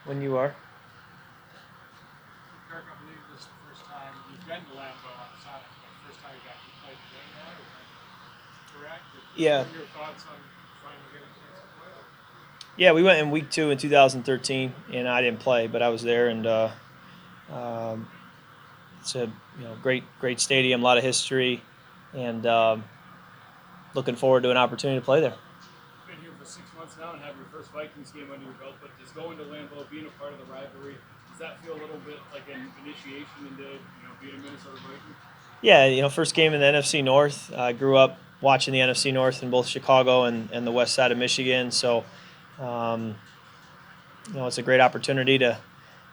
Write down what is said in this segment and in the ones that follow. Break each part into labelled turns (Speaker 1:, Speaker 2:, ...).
Speaker 1: when you are.
Speaker 2: Kirk, I believe this is the first time you've been to Lambeau on Sonic, but the first time you've actually played the game there, is that correct?
Speaker 1: Yeah,
Speaker 2: What are your thoughts on finally getting a chance to play there?
Speaker 1: yeah. We went in week 2 in 2013, and I didn't play, but I was there, and um, it's a great stadium, a lot of history, and looking forward to an opportunity to play there.
Speaker 2: You've been here for 6 months now and have your first Vikings game under your belt, but does going to Lambeau, being a part of the rivalry, does that feel a little bit like an initiation into being a Minnesota Viking?
Speaker 1: Yeah, first game in the NFC North. I grew up watching the NFC North in both Chicago and the west side of Michigan, so um, it's a great opportunity to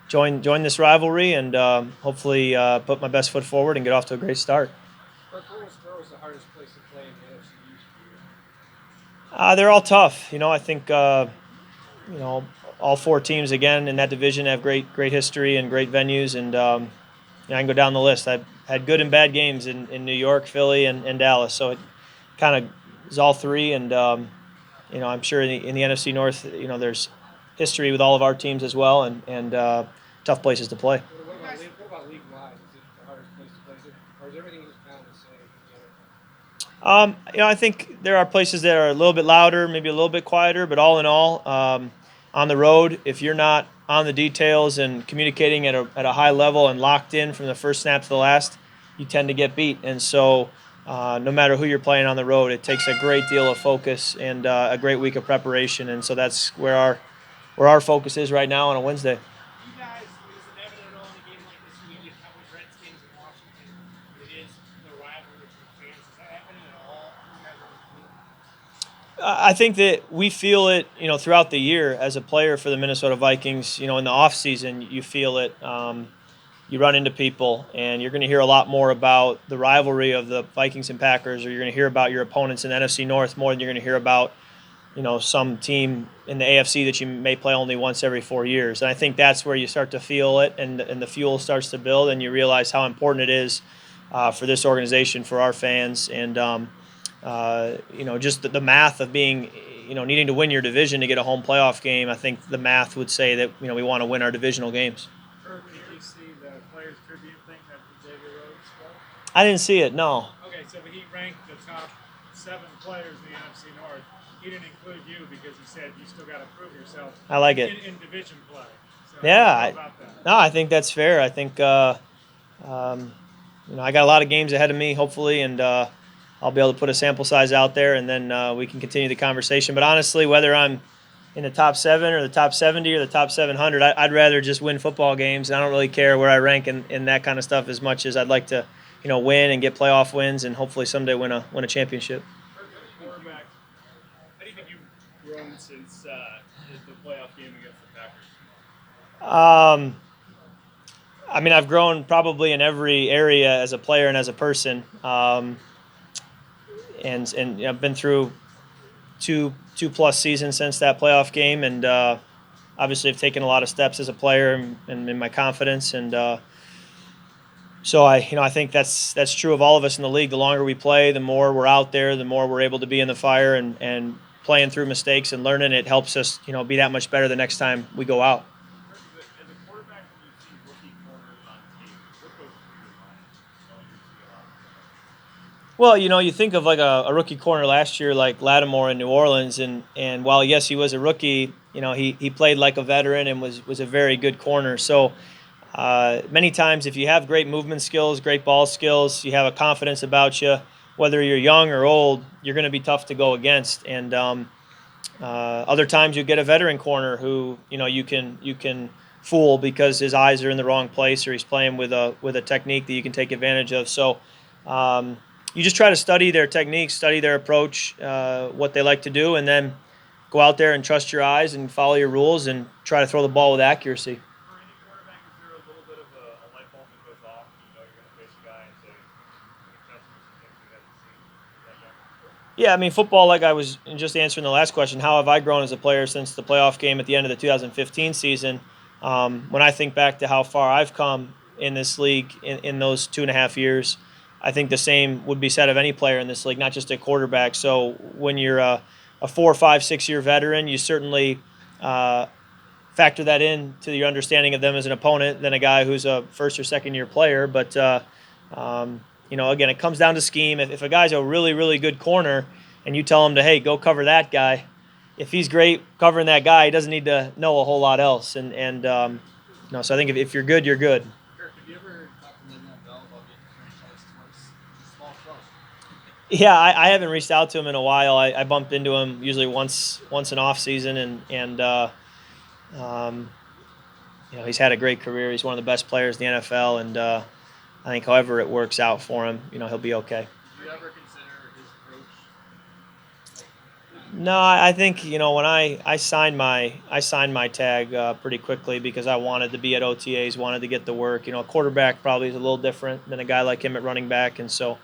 Speaker 1: join this rivalry and hopefully put my best foot forward and get off to a great start.
Speaker 2: Kirk, where was the hardest place to play in the NFC East for you?
Speaker 1: They're all tough. I think all 4 teams again in that division have great history and great venues, and I can go down the list. I've had good and bad games in New York, Philly, and Dallas, so it kind of is all three. And I'm sure in the NFC North, there's history with all of our teams as well, and tough places to play.
Speaker 2: What about league wide? Is it the hardest place to play? Or is everything just kind of the same together?
Speaker 1: I think there are places that are a little bit louder, maybe a little bit quieter, but all in all, on the road, if you're not on the details and communicating at a high level and locked in from the first snap to the last, you tend to get beat. And so, no matter who you're playing on the road, it takes a great deal of focus and a great week of preparation. And so that's where our focus is right now on a Wednesday.
Speaker 2: You guys, is it evident at all in a game like this when you get Cowboys Redskins in Washington? It is the rivalry for the fans. Is that happening at all? You guys on the team?
Speaker 1: I think that we feel it, throughout the year as a player for the Minnesota Vikings. In the off season, you feel it. You run into people, and you're going to hear a lot more about the rivalry of the Vikings and Packers, or you're going to hear about your opponents in the NFC North more than you're going to hear about, some team in the AFC that you may play only once every 4 years. And I think that's where you start to feel it, and the fuel starts to build, and you realize how important it is for this organization, for our fans, and just the math of being, needing to win your division to get a home playoff game. I think the math would say that we want to win our divisional games.
Speaker 2: Kirk, did you see the Players Tribune thing that Xavier Rhodes wrote?
Speaker 1: I didn't see it. No.
Speaker 2: Okay, so he ranked the top 7 players in the NFC North. He didn't include you because he said you still got to prove yourself
Speaker 1: I like it.
Speaker 2: in division play. So
Speaker 1: Yeah.
Speaker 2: how about that?
Speaker 1: No, I think that's fair. I think um, I got a lot of games ahead of me, hopefully, and I'll be able to put a sample size out there, and then we can continue the conversation. But honestly, whether I'm in the top 7 or the top 70 or the top 700, I'd rather just win football games. And I don't really care where I rank in that kind of stuff as much as I'd like to, win and get playoff wins and hopefully someday win a championship.
Speaker 2: Kirk, as a quarterback, how do you think you've grown since the playoff game against the Packers?
Speaker 1: Um, I mean, I've grown probably in every area as a player and as a person, and I've been through two plus seasons since that playoff game, and obviously I've taken a lot of steps as a player and in my confidence, and so I think that's true of all of us in the league. The longer we play, the more we're out there, the more we're able to be in the fire and playing through mistakes and learning. It helps us be that much better the next time we go out.
Speaker 2: Kirk, as a quarterback, when you see rookie corners on tape, what goes through your mind knowing you see a lot of them?
Speaker 1: Well, you think of like a rookie corner last year, like Lattimore in New Orleans, and while yes, he was a rookie, he played like a veteran and was a very good corner. So many times, if you have great movement skills, great ball skills, you have a confidence about you, whether you're young or old, you're going to be tough to go against. And other times, you get a veteran corner who you can fool because his eyes are in the wrong place or he's playing with a technique that you can take advantage of. So. You just try to study their techniques, study their approach, what they like to do, and then go out there and trust your eyes and follow your rules and try to throw the ball with accuracy.
Speaker 2: For any quarterback, is there a little bit of a light bulb that goes off when you know you're going to face a guy and say, you're going to test him with some things he hasn't seen? Is that done?
Speaker 1: Yeah, I mean, football, like I was just answering the last question, how have I grown as a player since the playoff game at the end of the 2015 season? When I think back to how far I've come in this league in those 2.5 years, I think the same would be said of any player in this league, not just a quarterback. So when you're a 4, 5, 6 year veteran, you certainly factor that in to your understanding of them as an opponent than a guy who's a first or second year player. But again, it comes down to scheme. If a guy's a really, really good corner and you tell him to, hey, go cover that guy, if he's great covering that guy, he doesn't need to know a whole lot else. So I think if you're good, you're good.
Speaker 2: Kirk, have you ever talked to Le'Veon Bell about being franchised twice? Small club.
Speaker 1: Yeah, I haven't reached out to him in a while. I bumped into him usually once in off season, um, he's had a great career. He's one of the best players in the NFL, and I think however it works out for him, he'll be okay.
Speaker 2: Do you ever consider his approach?
Speaker 1: No, I think when I signed my tag pretty quickly because I wanted to be at OTAs, wanted to get the work. A quarterback probably is a little different than a guy like him at running back, and so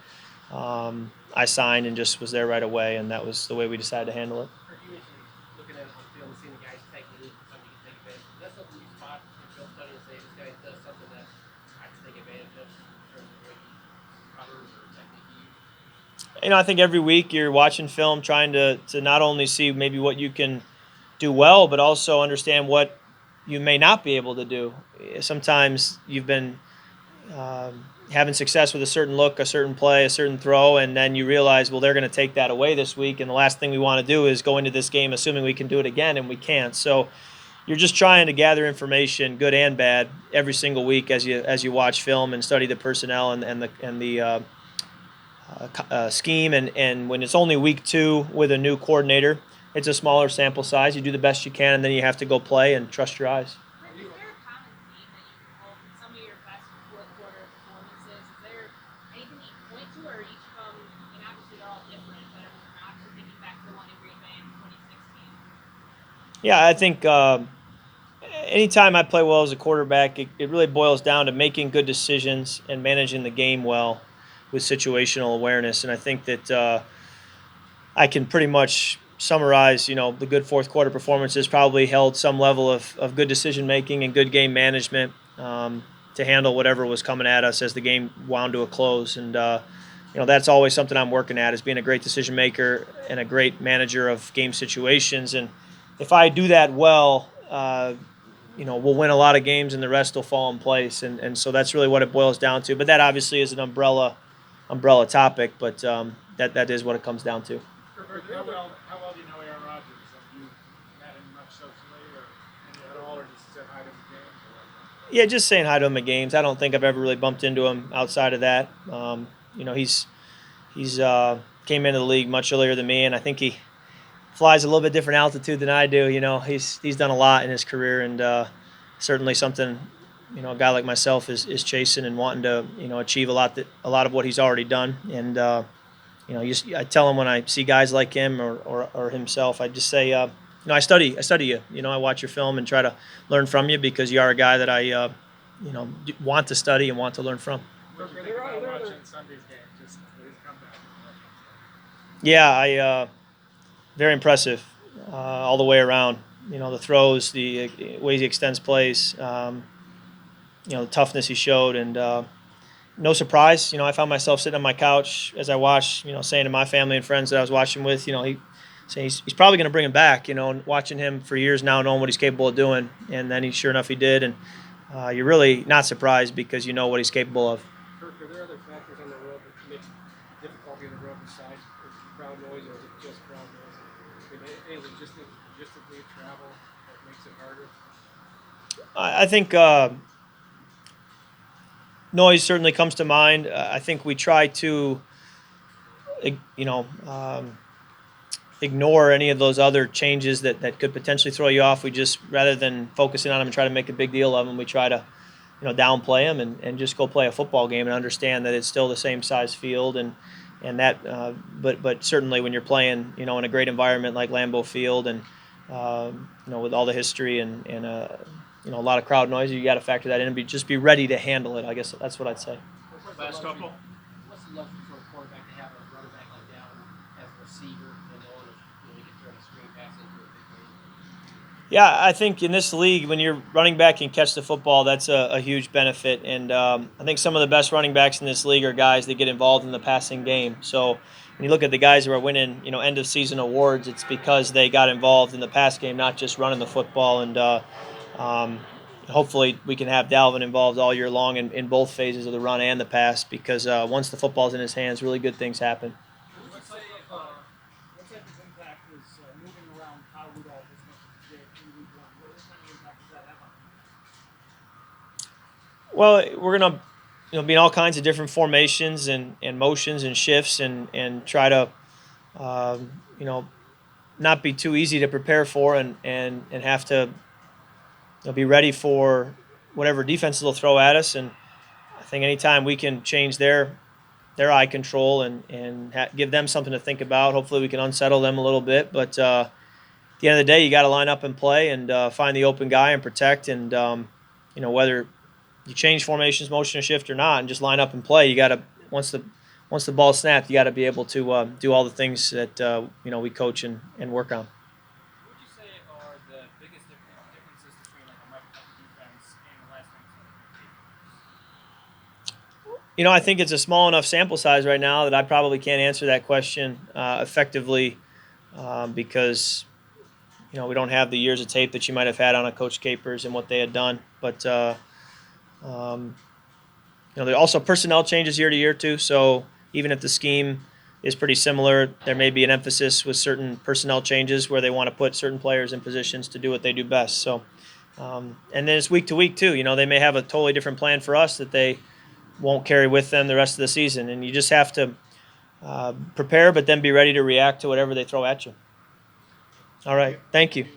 Speaker 1: I signed and just was there right away, and that was the way we decided to handle it.
Speaker 3: Kirk, you mentioned looking at it on film and seeing the guys technique and something you can take advantage of. Is that something you spot in film study and say this guy does something that I can take advantage of in terms of what covers or technique he uses?
Speaker 1: I think every week you're watching film, trying to not only see maybe what you can do well, but also understand what you may not be able to do. Sometimes you've been having success with a certain look, a certain play, a certain throw, and then you realize, well, they're going to take that away this week, and the last thing we want to do is go into this game assuming we can do it again, and we can't. So you're just trying to gather information, good and bad, every single week as you watch film and study the personnel and the scheme. And when it's only week 2 with a new coordinator, it's a smaller sample size. You do the best you can, and then you have to go play and trust your eyes.
Speaker 4: Is there a common theme that you can pull from some of your best fourth quarter performances? Is there anything that you can point to, or are each of them, and obviously they're all different, but I'm obviously thinking back to the one in Green Bay in 2016.
Speaker 1: Yeah, I think anytime I play well as a quarterback, it really boils down to making good decisions and managing the game well with situational awareness. And I think that I can pretty much summarize, the good fourth quarter performances probably held some level of good decision making and good game management to handle whatever was coming at us as the game wound to a close. And that's always something I'm working at, is being a great decision maker and a great manager of game situations. And if I do that well, we'll win a lot of games and the rest will fall in place. And so that's really what it boils down to. But that obviously is an umbrella topic, but that is what it comes down to.
Speaker 2: How well do you know Aaron Rodgers? Have you met him much socially or any at all, or just said hi to him at games?
Speaker 1: Yeah, just saying hi to him at games. I don't think I've ever really bumped into him outside of that. He's came into the league much earlier than me, and I think he flies a little bit different altitude than I do. He's done a lot in his career, and certainly something a guy like myself is chasing and wanting to achieve a lot of what he's already done. And I tell him when I see guys like him or himself, I just say, I study you. I watch your film and try to learn from you because you are a guy that I want to study and want to learn from.
Speaker 2: What do you think about watching Sunday's game? Just his comeback.
Speaker 1: Yeah, very impressive all the way around. The throws, the ways he extends plays, the toughness he showed, and no surprise. I found myself sitting on my couch as I watched, saying to my family and friends that I was watching with, he saying he's probably going to bring him back, and watching him for years now, knowing what he's capable of doing, and then sure enough he did, and you're really not surprised because you know what he's capable of.
Speaker 3: Kirk, are there other factors on the road that make difficulty on the road besides crowd noise, or is it just crowd noise? Any logistically travel that makes it harder?
Speaker 1: I think noise certainly comes to mind. I think we try to, ignore any of those other changes that could potentially throw you off. We just, rather than focusing on them and try to make a big deal of them, we try to, downplay them and just go play a football game and understand that it's still the same size field and that. But certainly when you're playing, in a great environment like Lambeau Field and with all the history and a lot of crowd noise, you got to factor that in and just be ready to handle it. I guess that's what I'd say.
Speaker 2: Last couple.
Speaker 3: What's the luxury for a quarterback to have a running back like that as a receiver and knowing if you can throw a screen pass into a big game?
Speaker 1: Yeah, I think in this league, when you're running back and catch the football, that's a huge benefit. And I think some of the best running backs in this league are guys that get involved in the passing game. So when you look at the guys who are winning, end of season awards, it's because they got involved in the pass game, not just running the football. And Hopefully, we can have Dalvin involved all year long in both phases of the run and the pass because once the football's in his hands, really good things happen.
Speaker 2: What type of impact is moving around Kyle Rudolph as much as he did in week one? What kind of impact does that have on him?
Speaker 1: Well, we're gonna be in all kinds of different formations and motions and shifts and try to you know not be too easy to prepare for and have to be ready for whatever defenses will throw at us. And I think anytime we can change their eye control and give them something to think about, hopefully we can unsettle them a little bit. But at the end of the day, you got to line up and play and find the open guy and protect. And whether you change formations, motion, or shift or not, and just line up and play, you got to once the ball's snapped, you got to be able to do all the things that we coach and work on.
Speaker 2: What would you say are the biggest differences between like a Mike Peck defense and the last time you
Speaker 1: I think it's a small enough sample size right now that I probably can't answer that question effectively because we don't have the years of tape that you might have had on a Coach Capers and what they had done. But there are also personnel changes year to year too. So even if the scheme is pretty similar, there may be an emphasis with certain personnel changes where they want to put certain players in positions to do what they do best. So, and then it's week to week too. They may have a totally different plan for us that they won't carry with them the rest of the season, and you just have to prepare, but then be ready to react to whatever they throw at you. All right, thank you.